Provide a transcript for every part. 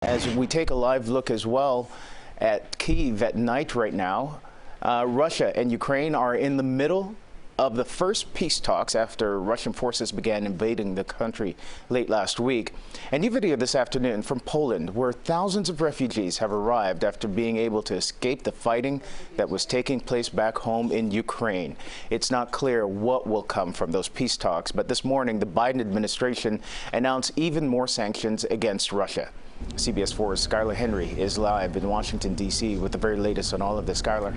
As we take a live look as well at Kyiv at night right now, Russia and Ukraine are in the middle of the first peace talks after Russian forces began invading the country late last week. A new video this afternoon from Poland, where thousands of refugees have arrived after being able to escape the fighting that was taking place back home in Ukraine. It's not clear what will come from those peace talks, but this morning the Biden administration announced even more sanctions against Russia. CBS 4's Skyler Henry is live in Washington, D.C. with the very latest on all of this. Skyler.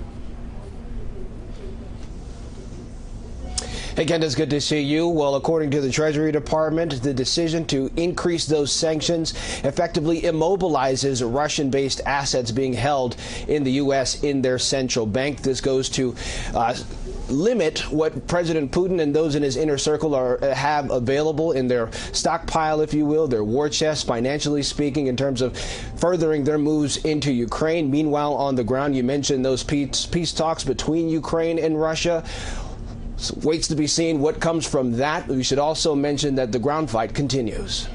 Hey, Ken, it's good to see you. Well, according to the Treasury Department, the decision to increase those sanctions effectively immobilizes Russian-based assets being held in the U.S. in their central bank. This goes to limit what President Putin and those in his inner circle have available in their stockpile, if you will, their war chest, financially speaking, in terms of furthering their moves into Ukraine. Meanwhile, on the ground, you mentioned those peace talks between Ukraine and Russia. So waits to be seen what comes from that. We should also mention that the ground fight continues.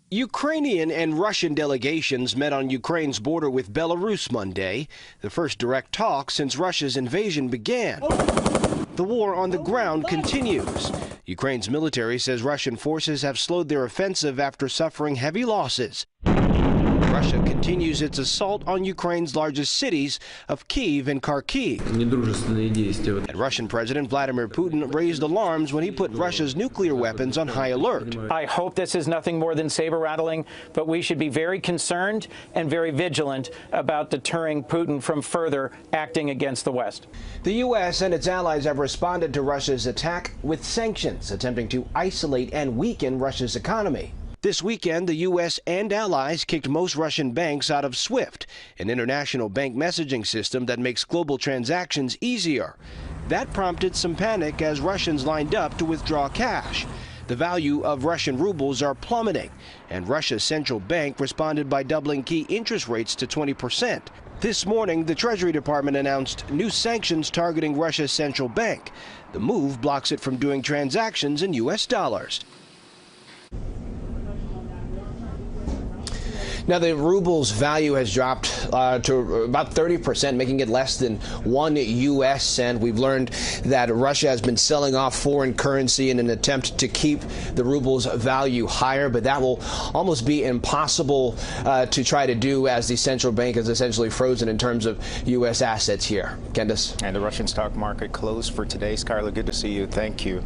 Ukrainian and Russian delegations met on Ukraine's border with Belarus Monday, the first direct talk since Russia's invasion began. The war on the ground continues. Ukraine's military says Russian forces have slowed their offensive after suffering heavy losses. Russia continues its assault on Ukraine's largest cities of Kyiv and Kharkiv. And Russian President Vladimir Putin raised alarms when he put Russia's nuclear weapons on high alert. I hope this is nothing more than saber-rattling, but we should be very concerned and very vigilant about deterring Putin from further acting against the West. The U.S. and its allies have responded to Russia's attack with sanctions, attempting to isolate and weaken Russia's economy. This weekend, the U.S. and allies kicked most Russian banks out of SWIFT, an international bank messaging system that makes global transactions easier. That prompted some panic as Russians lined up to withdraw cash. The value of Russian rubles are plummeting, and Russia's central bank responded by doubling key interest rates to 20%. This morning, the Treasury Department announced new sanctions targeting Russia's central bank. The move blocks it from doing transactions in U.S. dollars. Now, the ruble's value has dropped to about 30%, making it less than 1 U.S. cent. We've learned that Russia has been selling off foreign currency in an attempt to keep the ruble's value higher, but that will almost be impossible to try to do, as the central bank is essentially frozen in terms of U.S. assets here. Candace? And the Russian stock market closed for today. Skyler, good to see you. Thank you.